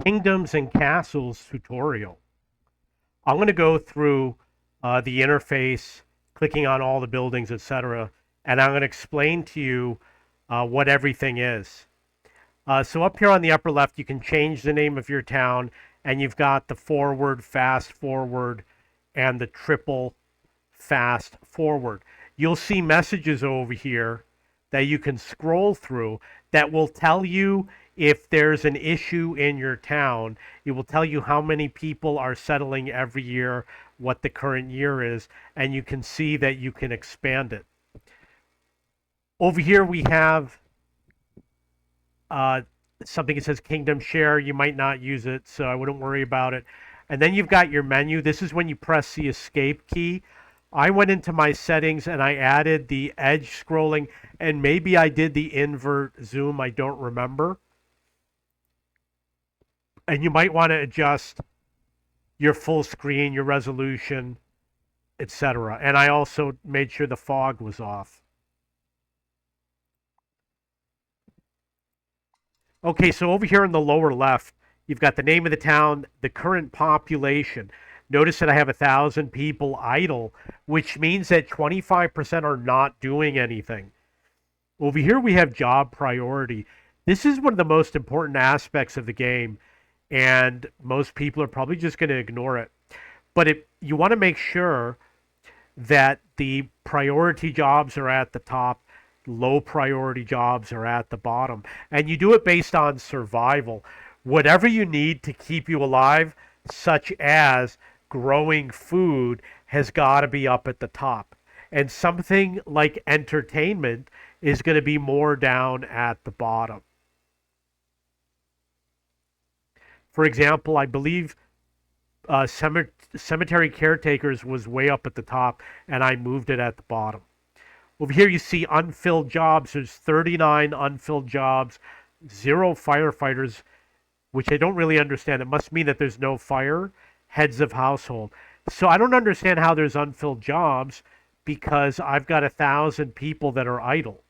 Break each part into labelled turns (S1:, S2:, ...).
S1: Kingdoms and Castles tutorial. I'm going to go through the interface, clicking on all the buildings, etc., and I'm going to explain to you what everything is. So up here on the upper left, you can change the name of your town, and you've got the forward, fast forward, and the triple fast forward. You'll see messages over here that you can scroll through that will tell you if there's an issue in your town. It will tell you how many people are settling every year, what the current year is, and you can see that you can expand it. Over here we have something that says Kingdom Share. You might not use it, so I wouldn't worry about it. And then you've got your menu. This is when you press the escape key. I went into my settings and I added the edge scrolling, and maybe I did the invert zoom. I don't remember. And you might want to adjust your full screen, your resolution, etc. And I also made sure the fog was off. Okay, so over here in the lower left, you've got the name of the town, the current population. Notice that I have 1,000 people idle, which means that 25% are not doing anything. Over here we have job priority. This is one of the most important aspects of the game, and most people are probably just going to ignore it. But you want to make sure that the priority jobs are at the top, low priority jobs are at the bottom. And you do it based on survival. Whatever you need to keep you alive, such as growing food, has got to be up at the top. And something like entertainment is going to be more down at the bottom. For example, I believe cemetery caretakers was way up at the top, and I moved it at the bottom. Over here you see unfilled jobs. There's 39 unfilled jobs, 0 firefighters, which I don't really understand. It must mean that there's no fire, heads of household. So I don't understand how there's unfilled jobs because I've got 1,000 people that are idle.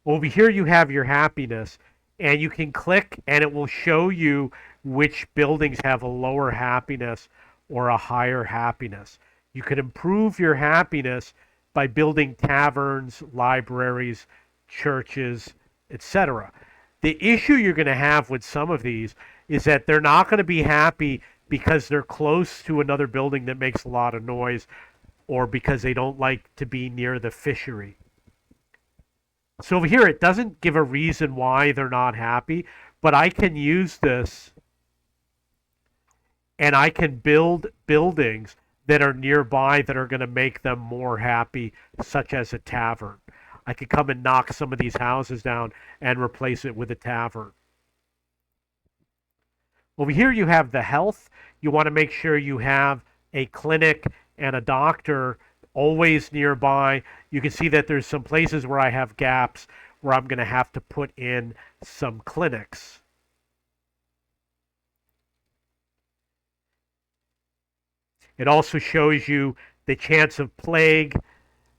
S1: Over here you have your happiness, and you can click and it will show you which buildings have a lower happiness or a higher happiness. You can improve your happiness by building taverns, libraries, churches, etc. The issue you're going to have with some of these is that they're not going to be happy because they're close to another building that makes a lot of noise, or because they don't like to be near the fishery. So over here, it doesn't give a reason why they're not happy, but I can use this and I can build buildings that are nearby that are going to make them more happy, such as a tavern. I could come and knock some of these houses down and replace it with a tavern. Over here you have the health. You want to make sure you have a clinic and a doctor always nearby. You can see that there's some places where I have gaps where I'm going to have to put in some clinics. It also shows you the chance of plague,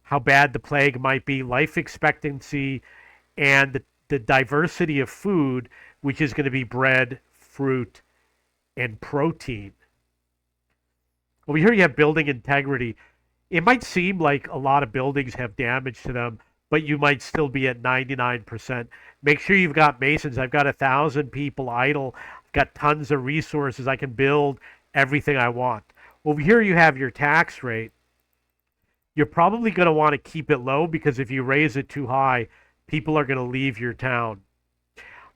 S1: how bad the plague might be, life expectancy, and the diversity of food, which is going to be bread, fruit, and protein. Over here you have building integrity. It might seem like a lot of buildings have damage to them, but you might still be at 99%. Make sure you've got masons. I've got 1,000 people idle. I've got tons of resources. I can build everything I want. Over here you have your tax rate. You're probably going to want to keep it low because if you raise it too high, people are going to leave your town.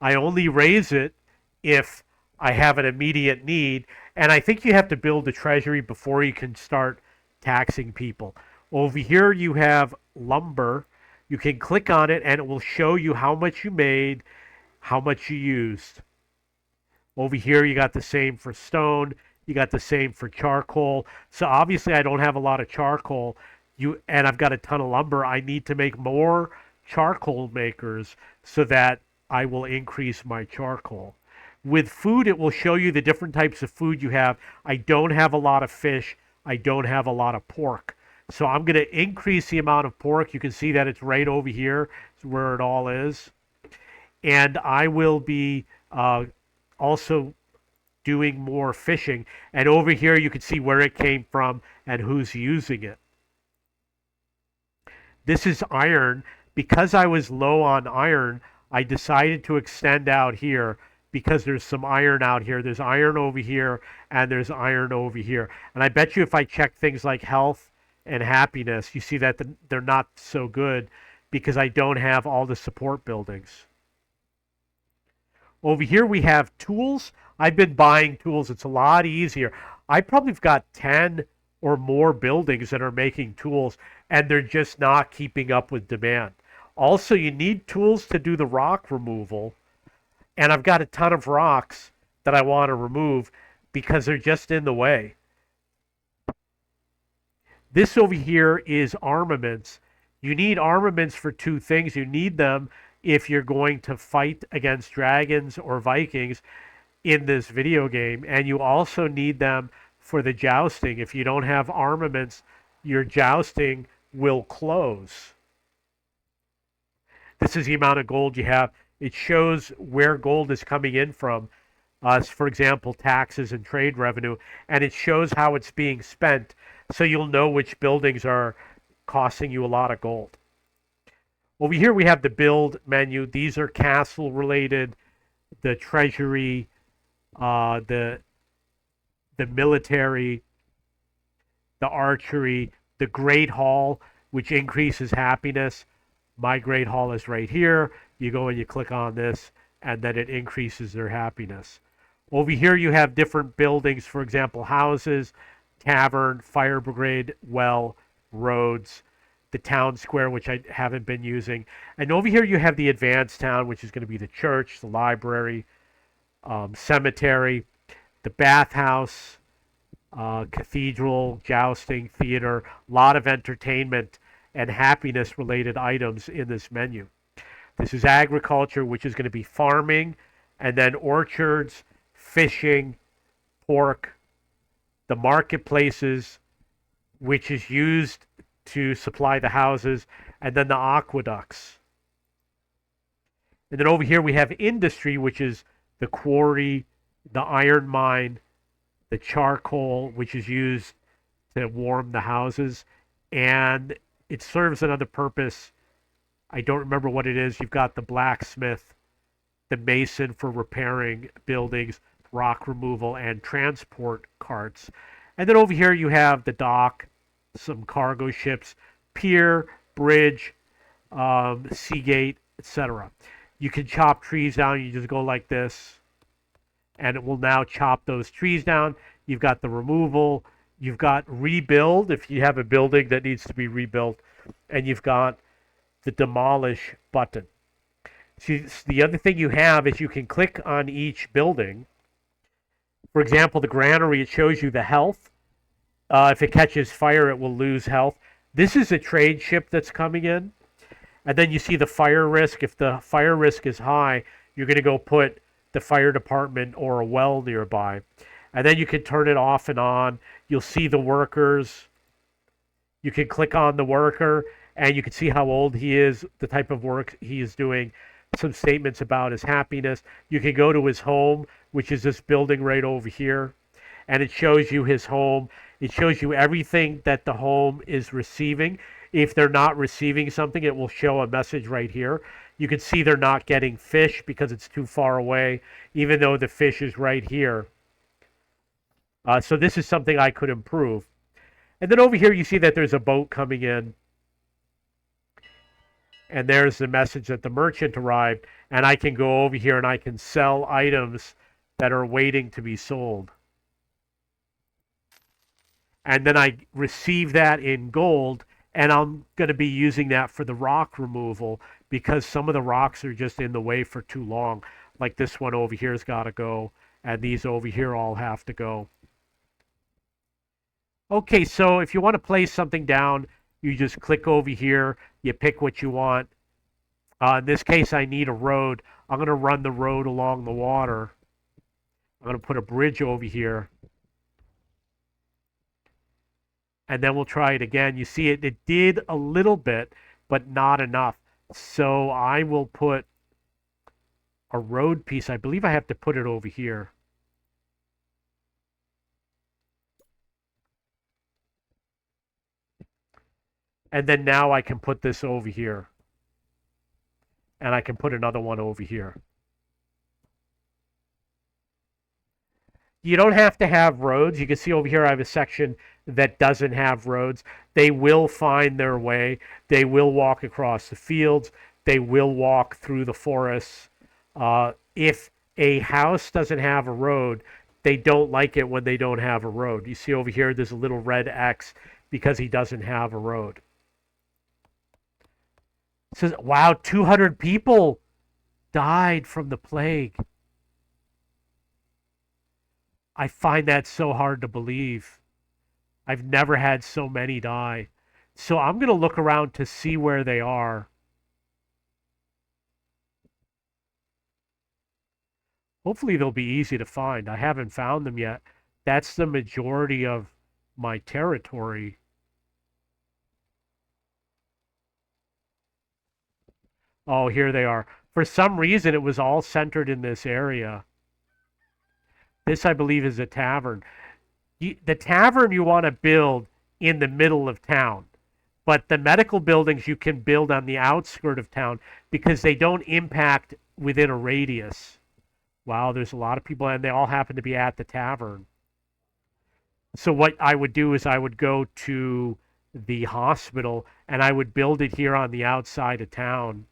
S1: I only raise it if I have an immediate need, and I think you have to build a treasury before you can start taxing people. Over here you have lumber. You can click on it and it will show you how much you made, how much you used. Over here you got the same for stone. You got the same for charcoal. So obviously I don't have a lot of charcoal. And I've got a ton of lumber. I need to make more charcoal makers so that I will increase my charcoal. With food, it will show you the different types of food you have. I don't have a lot of fish. I don't have a lot of pork. So I'm going to increase the amount of pork. You can see that it's right over here. It's where it all is. And I will be also doing more fishing. And over here, you can see where it came from and who's using it. This is iron. Because I was low on iron, I decided to extend out here because there's some iron out here. There's iron over here and there's iron over here. And I bet you if I check things like health and happiness, you see that they're not so good because I don't have all the support buildings. Over here we have tools. I've been buying tools. It's a lot easier. I probably have got 10 or more buildings that are making tools, and they're just not keeping up with demand. Also, you need tools to do the rock removal, and I've got a ton of rocks that I want to remove because they're just in the way. This over here is armaments. You need armaments for two things. You need them if you're going to fight against dragons or Vikings in this video game, and you also need them for the jousting. If you don't have armaments, your jousting will close. This is the amount of gold you have. It shows where gold is coming in from, for example, taxes and trade revenue, and it shows how it's being spent, so you'll know which buildings are costing you a lot of gold. Over here we have the build menu. These are castle related, the treasury, the military, the archery, the great hall, which increases happiness. My great hall is right here. You go and you click on this, and then it increases their happiness. Over here you have different buildings, for example, houses, tavern, fire brigade, well, roads, the town square, which I haven't been using. And over here you have the advanced town, which is going to be the church, the library, cemetery, the bathhouse, cathedral, jousting, theater, a lot of entertainment and happiness related items in this menu. This is agriculture, which is going to be farming, and then orchards, fishing, pork, the marketplaces, which is used to supply the houses, and then the aqueducts. And then over here we have industry, which is the quarry, the iron mine, the charcoal, which is used to warm the houses, and it serves another purpose. I don't remember what it is. You've got the blacksmith, the mason for repairing buildings, rock removal, and transport carts. And then over here you have the dock, some cargo ships, pier, bridge, seagate, etc. You can chop trees down. You just go like this, and it will now chop those trees down. You've got the removal. You've got rebuild if you have a building that needs to be rebuilt, and you've got the demolish button. See, the other thing you have is you can click on each building. For example, the granary, it shows you the health. If it catches fire, it will lose health. This is a trade ship that's coming in. And then you see the fire risk. If the fire risk is high, you're going to go put the fire department or a well nearby. And then you can turn it off and on. You'll see the workers. You can click on the worker, and you can see how old he is, the type of work he is doing, some statements about his happiness. You can go to his home, which is this building right over here, and it shows you his home. It shows you everything that the home is receiving. If they're not receiving something, it will show a message right here. You can see they're not getting fish because it's too far away, even though the fish is right here. So this is something I could improve. And then over here you see that there's a boat coming in. And there's the message that the merchant arrived. And I can go over here and I can sell items that are waiting to be sold. And then I receive that in gold. And I'm going to be using that for the rock removal because some of the rocks are just in the way for too long. Like this one over here has got to go. And these over here all have to go. Okay, so if you want to place something down, you just click over here. You pick what you want. In this case, I need a road. I'm going to run the road along the water. I'm going to put a bridge over here. And then we'll try it again. You see it did a little bit, but not enough. So I will put a road piece. I believe I have to put it over here. And then now I can put this over here. And I can put another one over here. You don't have to have roads. You can see over here I have a section that doesn't have roads. They will find their way. They will walk across the fields. They will walk through the forests. If a house doesn't have a road, they don't like it when they don't have a road. You see over here there's a little red X because he doesn't have a road. It says, wow, 200 people died from the plague. I find that so hard to believe. I've never had so many die. So I'm going to look around to see where they are. Hopefully they'll be easy to find. I haven't found them yet. That's the majority of my territory. Oh, here they are. For some reason, it was all centered in this area. This, I believe, is a tavern. The tavern you want to build in the middle of town. But the medical buildings you can build on the outskirt of town because they don't impact within a radius. Wow, there's a lot of people, and they all happen to be at the tavern. So what I would do is I would go to the hospital, and I would build it here on the outside of town.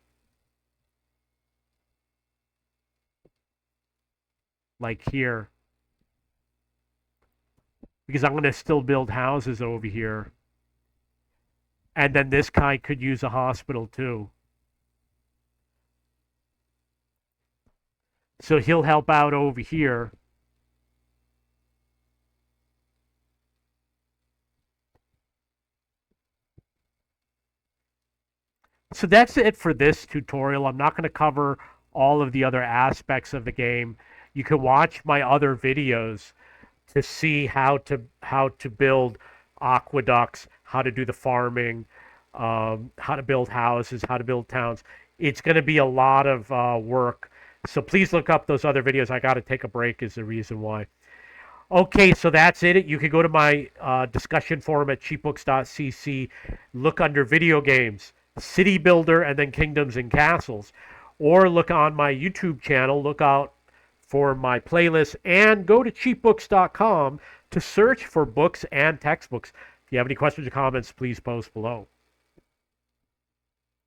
S1: Like here. Because I'm going to still build houses over here. And then this guy could use a hospital too. So he'll help out over here. So that's it for this tutorial. I'm not going to cover all of the other aspects of the game. You can watch my other videos to see how to build aqueducts, how to do the farming, how to build houses, how to build towns. It's going to be a lot of work. So please look up those other videos. I got to take a break is the reason why. Okay, so that's it. You can go to my discussion forum at cheapbooks.cc, look under video games, city builder, and then kingdoms and castles. Or look on my YouTube channel, look out for my playlist, and go to cheapbooks.com to search for books and textbooks. If you have any questions or comments, please post below.